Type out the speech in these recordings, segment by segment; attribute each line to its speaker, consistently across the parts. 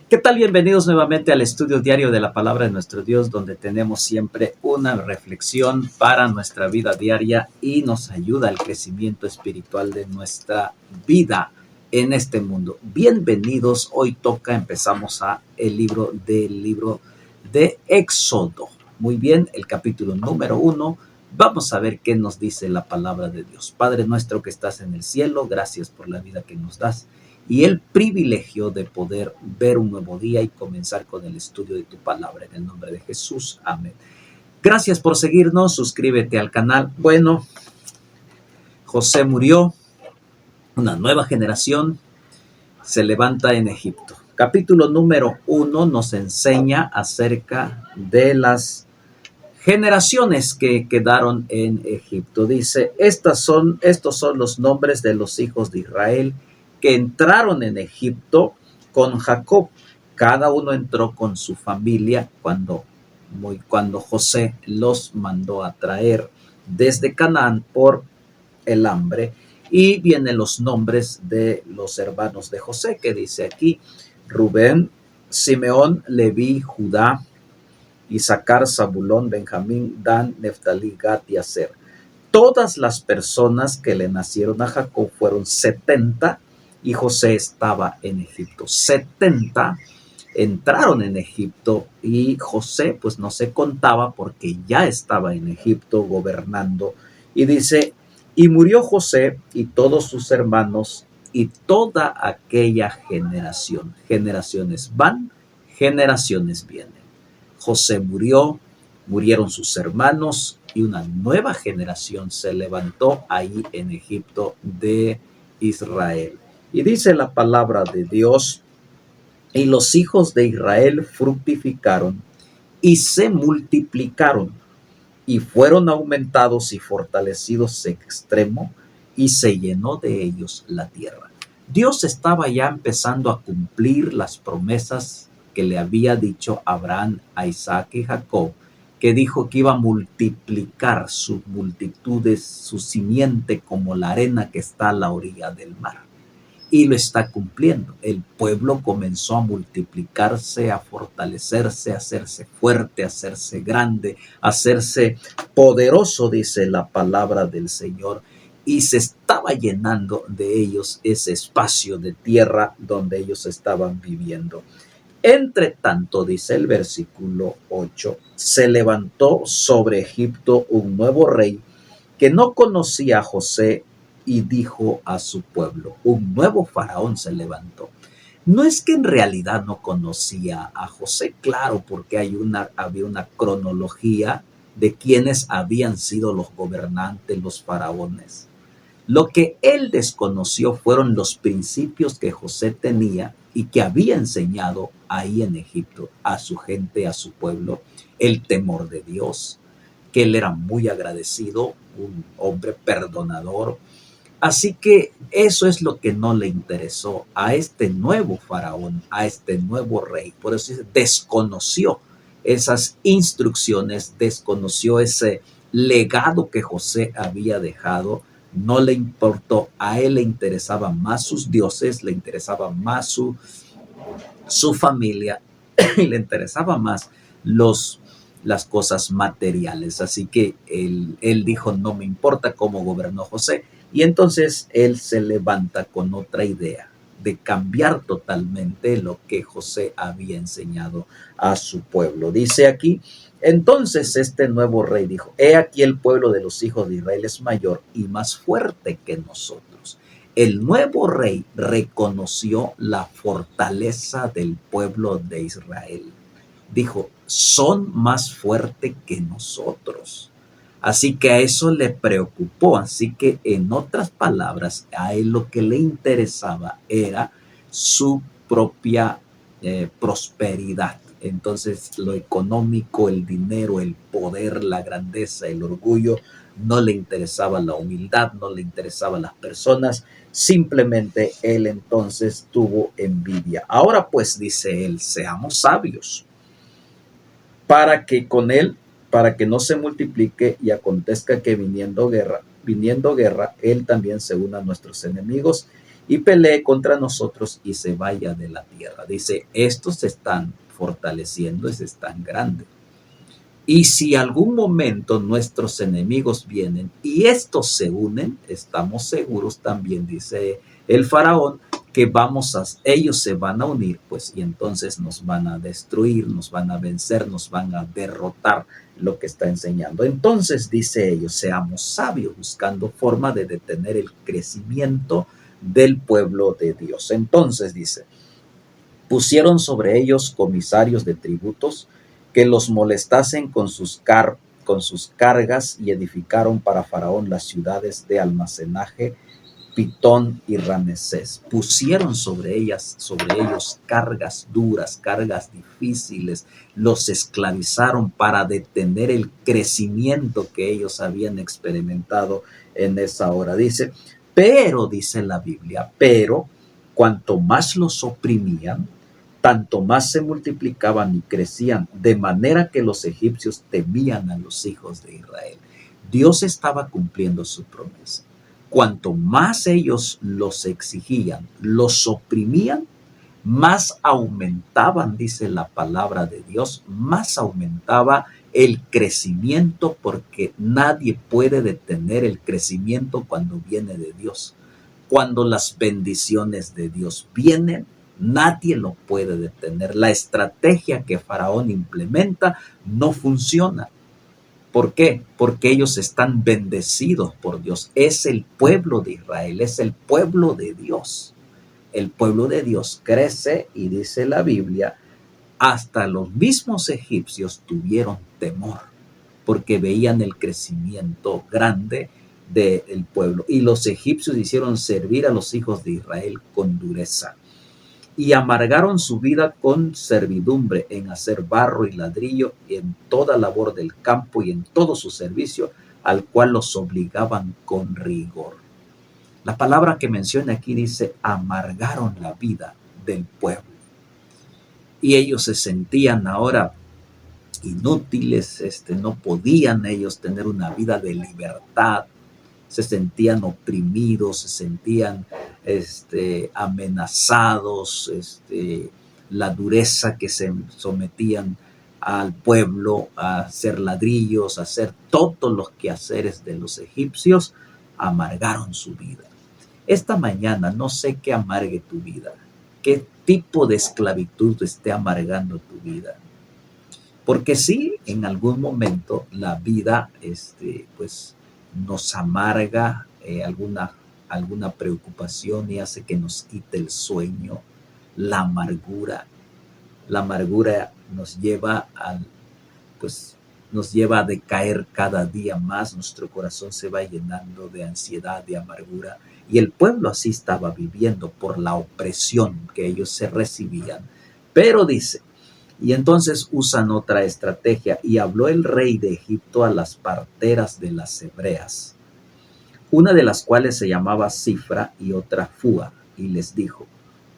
Speaker 1: ¿Qué tal? Bienvenidos nuevamente al estudio diario de la palabra de nuestro Dios, donde tenemos siempre una reflexión para nuestra vida diaria y nos ayuda al crecimiento espiritual de nuestra vida en este mundo. Bienvenidos, hoy empezamos el libro de Éxodo. Muy bien, el capítulo número 1. Vamos a ver qué nos dice la palabra de Dios. Padre nuestro que estás en el cielo, gracias por la vida que nos das y el privilegio de poder ver un nuevo día y comenzar con el estudio de tu palabra. En el nombre de Jesús, amén. Gracias por seguirnos, suscríbete al canal. Bueno, José murió, una nueva generación se levanta en Egipto. Capítulo número 1 nos enseña acerca de las generaciones que quedaron en Egipto. Dice, estos son los nombres de los hijos de Israel que entraron en Egipto con Jacob. Cada uno entró con su familia cuando José los mandó a traer desde Canaán por el hambre. Y vienen los nombres de los hermanos de José, que dice aquí, Rubén, Simeón, Leví, Judá, Isaacar, Zabulón, Benjamín, Dan, Neftalí, Gad y Aser. Todas las personas que le nacieron a Jacob fueron 70 y José estaba en Egipto. 70 entraron en Egipto y José pues no se contaba porque ya estaba en Egipto gobernando. Y dice, y murió José y todos sus hermanos y toda aquella generación. Generaciones van, generaciones vienen. José murió, murieron sus hermanos y una nueva generación se levantó ahí en Egipto de Israel. Y dice la palabra de Dios, y los hijos de Israel fructificaron y se multiplicaron y fueron aumentados y fortalecidos en extremo y se llenó de ellos la tierra. Dios estaba ya empezando a cumplir las promesas que le había dicho a Abraham, a Isaac y Jacob, que dijo que iba a multiplicar sus multitudes, su simiente como la arena que está a la orilla del mar. Y lo está cumpliendo. El pueblo comenzó a multiplicarse, a fortalecerse, a hacerse fuerte, a hacerse grande, a hacerse poderoso, dice la palabra del Señor. Y se estaba llenando de ellos ese espacio de tierra donde ellos estaban viviendo. Entre tanto, dice el versículo 8, se levantó sobre Egipto un nuevo rey que no conocía a José y dijo a su pueblo, un nuevo faraón se levantó. No es que en realidad no conocía a José, claro, porque había una cronología de quienes habían sido los gobernantes, los faraones. Lo que él desconoció fueron los principios que José tenía y que había enseñado ahí en Egipto a su gente, a su pueblo, el temor de Dios, que él era muy agradecido, un hombre perdonador. Así que eso es lo que no le interesó a este nuevo faraón, a este nuevo rey. Por eso desconoció esas instrucciones, desconoció ese legado que José había dejado. No le importó, a él le interesaban más sus dioses, le interesaba más su familia y le interesaba más las cosas materiales. Así que él dijo, no me importa cómo gobernó José. Y entonces él se levanta con otra idea de cambiar totalmente lo que José había enseñado a su pueblo. Dice aquí, entonces este nuevo rey dijo, he aquí el pueblo de los hijos de Israel es mayor y más fuerte que nosotros. El nuevo rey reconoció la fortaleza del pueblo de Israel. Dijo, son más fuertes que nosotros. Así que a eso le preocupó. Así que en otras palabras, a él lo que le interesaba era su propia prosperidad. Entonces lo económico, el dinero, el poder, la grandeza, el orgullo, no le interesaba la humildad, no le interesaban las personas, simplemente él entonces tuvo envidia. Ahora pues, dice él, seamos sabios para que no se multiplique y acontezca que viniendo guerra, él también se una a nuestros enemigos y pelee contra nosotros y se vaya de la tierra. Dice, estos se están fortaleciendo y se están grandes. Y si algún momento nuestros enemigos vienen y estos se unen, estamos seguros también, dice el faraón, que ellos se van a unir, pues, y entonces nos van a destruir, nos van a vencer, nos van a derrotar, lo que está enseñando. Entonces, dice ellos, seamos sabios, buscando forma de detener el crecimiento del pueblo de Dios. Entonces, dice, pusieron sobre ellos comisarios de tributos que los molestasen con sus cargas y edificaron para Faraón las ciudades de almacenaje, Pitón y Ramesés. Pusieron sobre ellos cargas duras, cargas difíciles, los esclavizaron para detener el crecimiento que ellos habían experimentado en esa hora. Dice la Biblia, pero cuanto más los oprimían, tanto más se multiplicaban y crecían, de manera que los egipcios temían a los hijos de Israel. Dios estaba cumpliendo su promesa. Cuanto más ellos los exigían, los oprimían, más aumentaban, dice la palabra de Dios, más aumentaba el crecimiento, porque nadie puede detener el crecimiento cuando viene de Dios. Cuando las bendiciones de Dios vienen, nadie lo puede detener. La estrategia que Faraón implementa no funciona. ¿Por qué? Porque ellos están bendecidos por Dios. Es el pueblo de Israel, es el pueblo de Dios. El pueblo de Dios crece y dice la Biblia, hasta los mismos egipcios tuvieron temor porque veían el crecimiento grande del pueblo. Y los egipcios hicieron servir a los hijos de Israel con dureza y amargaron su vida con servidumbre en hacer barro y ladrillo, en toda labor del campo y en todo su servicio, al cual los obligaban con rigor. La palabra que menciona aquí dice, amargaron la vida del pueblo. Y ellos se sentían ahora inútiles, no podían ellos tener una vida de libertad, se sentían oprimidos, se sentían amenazados, la dureza que se sometían al pueblo a hacer ladrillos, a hacer todos los quehaceres de los egipcios, amargaron su vida. Esta mañana no sé qué amargue tu vida, qué tipo de esclavitud esté amargando tu vida. Porque sí, en algún momento la vida pues nos amarga alguna preocupación y hace que nos quite el sueño, la amargura. La amargura nos lleva nos lleva a decaer cada día más, nuestro corazón se va llenando de ansiedad, de amargura, y el pueblo así estaba viviendo por la opresión que ellos se recibían. Pero dice, y entonces usan otra estrategia, y habló el rey de Egipto a las parteras de las hebreas, una de las cuales se llamaba Cifra y otra Fúa, y les dijo,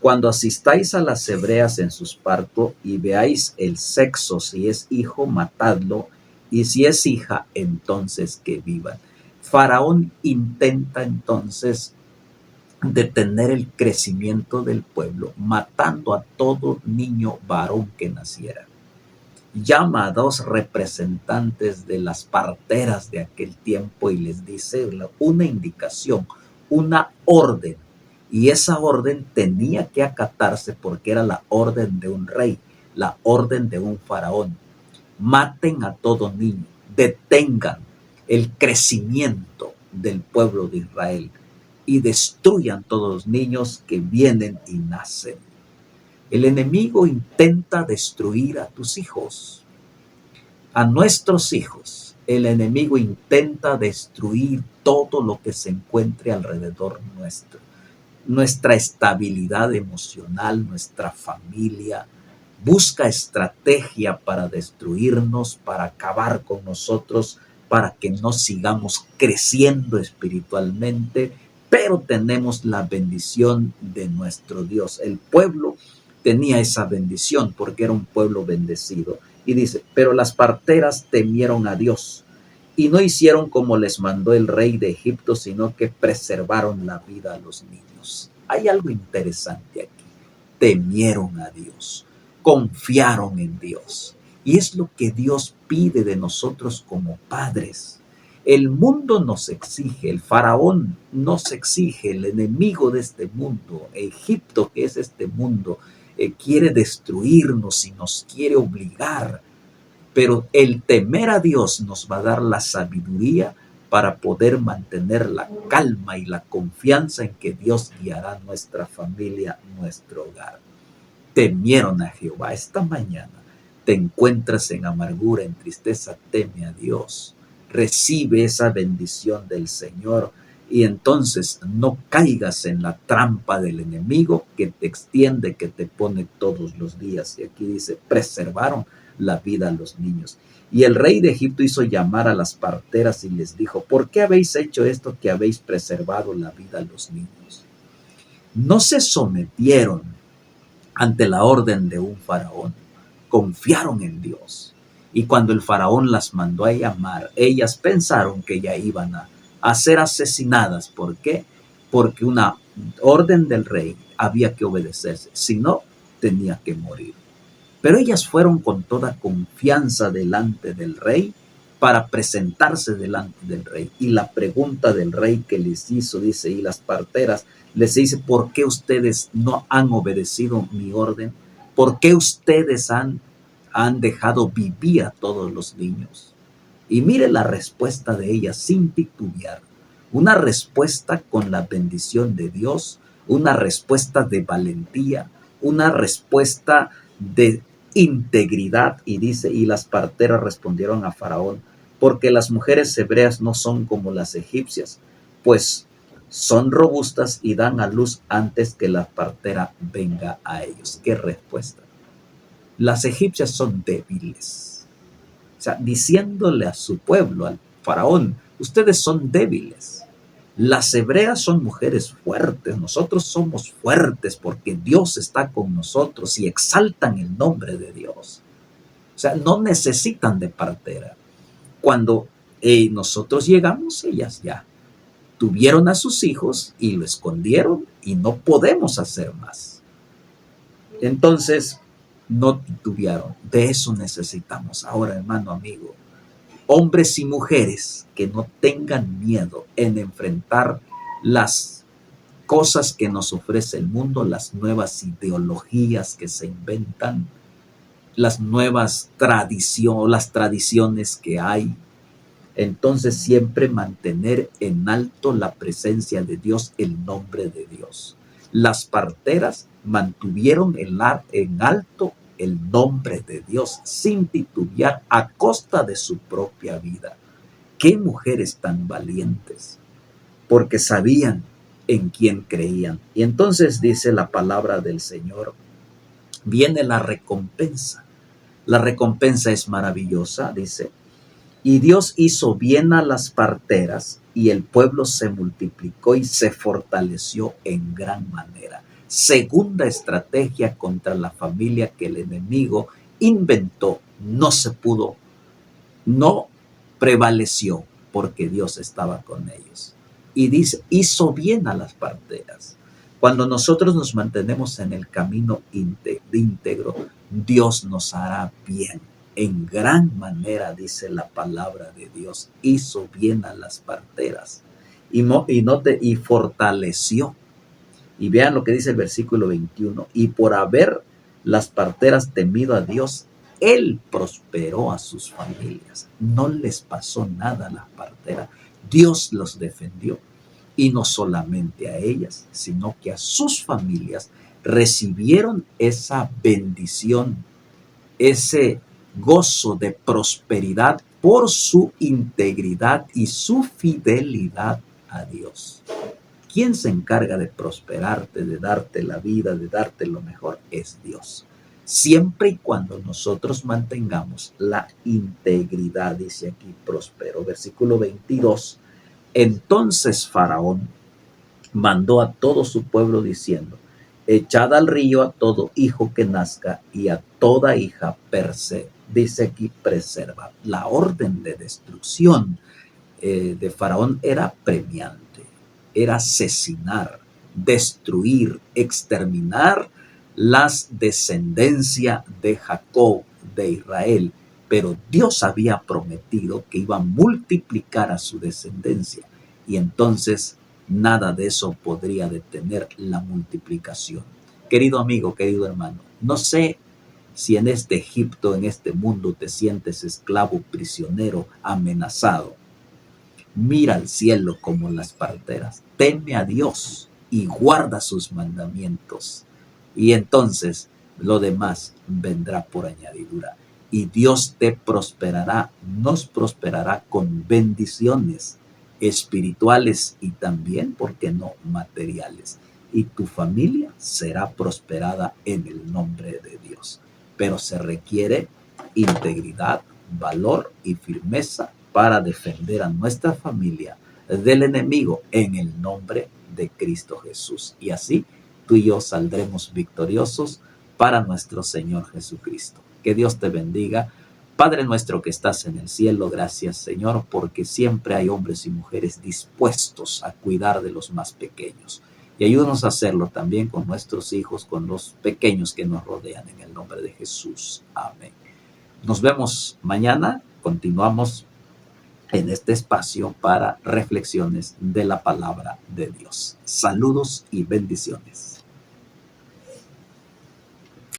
Speaker 1: cuando asistáis a las hebreas en sus partos y veáis el sexo, si es hijo, matadlo, y si es hija, entonces que vivan. Faraón intenta entonces detener el crecimiento del pueblo, matando a todo niño varón que naciera. Llama a dos representantes de las parteras de aquel tiempo y les dice una indicación, una orden. Y esa orden tenía que acatarse porque era la orden de un rey, la orden de un faraón. Maten a todo niño, detengan el crecimiento del pueblo de Israel y destruyan todos los niños que vienen y nacen. El enemigo intenta destruir a tus hijos, a nuestros hijos. El enemigo intenta destruir todo lo que se encuentre alrededor nuestro. Nuestra estabilidad emocional, nuestra familia, busca estrategia para destruirnos, para acabar con nosotros, para que no sigamos creciendo espiritualmente, pero tenemos la bendición de nuestro Dios. El pueblo tenía esa bendición porque era un pueblo bendecido. Y dice, pero las parteras temieron a Dios y no hicieron como les mandó el rey de Egipto, sino que preservaron la vida a los niños. Hay algo interesante aquí. Temieron a Dios, confiaron en Dios. Y es lo que Dios pide de nosotros como padres. El mundo nos exige, el faraón nos exige, el enemigo de este mundo, Egipto, que es este mundo, quiere destruirnos y nos quiere obligar, pero el temer a Dios nos va a dar la sabiduría para poder mantener la calma y la confianza en que Dios guiará nuestra familia, nuestro hogar. Temieron a Jehová. Esta mañana te encuentras en amargura, en tristeza, teme a Dios. Recibe esa bendición del Señor y entonces no caigas en la trampa del enemigo que te extiende, que te pone todos los días. Y aquí dice, preservaron la vida a los niños. Y el rey de Egipto hizo llamar a las parteras y les dijo, ¿por qué habéis hecho esto que habéis preservado la vida a los niños? No se sometieron ante la orden de un faraón, confiaron en Dios. Y cuando el faraón las mandó a llamar, ellas pensaron que ya iban a ser asesinadas. ¿Por qué? Porque una orden del rey había que obedecerse, si no, tenía que morir. Pero ellas fueron con toda confianza delante del rey para presentarse delante del rey. Y la pregunta del rey que les hizo, dice, y las parteras les dice, ¿por qué ustedes no han obedecido mi orden? ¿Por qué ustedes han dejado vivir a todos los niños? Y mire la respuesta de ellas sin titubear. Una respuesta con la bendición de Dios, una respuesta de valentía, una respuesta de integridad. Y dice, y las parteras respondieron a Faraón, porque las mujeres hebreas no son como las egipcias, pues son robustas y dan a luz antes que la partera venga a ellos. ¿Qué respuesta? Las egipcias son débiles. O sea, diciéndole a su pueblo, al faraón, ustedes son débiles. Las hebreas son mujeres fuertes, nosotros somos fuertes porque Dios está con nosotros y exaltan el nombre de Dios. O sea, no necesitan de partera. Cuando nosotros llegamos, ellas ya tuvieron a sus hijos y lo escondieron y no podemos hacer más. Entonces, no titubearon. De eso necesitamos ahora, hermano, amigo. Hombres y mujeres que no tengan miedo en enfrentar las cosas que nos ofrece el mundo, las nuevas ideologías que se inventan, las nuevas tradiciones, las tradiciones que hay. Entonces siempre mantener en alto la presencia de Dios, el nombre de Dios. Las parteras mantuvieron en alto el nombre de Dios sin titubear a costa de su propia vida. ¡Qué mujeres tan valientes! Porque sabían en quién creían. Y entonces dice la palabra del Señor, viene la recompensa. La recompensa es maravillosa, dice, y Dios hizo bien a las parteras y el pueblo se multiplicó y se fortaleció en gran manera. Segunda estrategia contra la familia que el enemigo inventó. No se pudo, no prevaleció porque Dios estaba con ellos. Y dice, hizo bien a las parteras. Cuando nosotros nos mantenemos en el camino íntegro, Dios nos hará bien. En gran manera, dice la palabra de Dios, hizo bien a las parteras y fortaleció. Y vean lo que dice el versículo 21, y por haber las parteras temido a Dios, Él prosperó a sus familias. No les pasó nada a las parteras. Dios los defendió. Y no solamente a ellas, sino que a sus familias recibieron esa bendición, ese gozo de prosperidad por su integridad y su fidelidad a Dios. ¿Quién se encarga de prosperarte, de darte la vida, de darte lo mejor? Es Dios. Siempre y cuando nosotros mantengamos la integridad, dice aquí, prosperó. Versículo 22. Entonces Faraón mandó a todo su pueblo diciendo, echad al río a todo hijo que nazca y a toda hija dice aquí preserva. La orden de destrucción de Faraón era premiante, era asesinar. destruir, exterminar las descendencias de Jacob, de Israel. Pero Dios había prometido que iba a multiplicar a su descendencia. Y entonces nada de eso podría detener la multiplicación. Querido amigo, querido hermano, no sé si en este Egipto, en este mundo te sientes esclavo, prisionero, amenazado. Mira al cielo como las parteras. Teme a Dios y guarda sus mandamientos. Y entonces lo demás vendrá por añadidura. Y Dios te prosperará, nos prosperará con bendiciones espirituales y también, ¿por qué no?, materiales. Y tu familia será prosperada en el nombre de Dios. Pero se requiere integridad, valor y firmeza para defender a nuestra familia del enemigo en el nombre de Cristo Jesús. Y así tú y yo saldremos victoriosos para nuestro Señor Jesucristo. Que Dios te bendiga. Padre nuestro que estás en el cielo, gracias Señor, porque siempre hay hombres y mujeres dispuestos a cuidar de los más pequeños. Y ayúdanos a hacerlo también con nuestros hijos, con los pequeños que nos rodean, en el nombre de Jesús. Amén. Nos vemos mañana. Continuamos en este espacio para reflexiones de la palabra de Dios. Saludos y bendiciones.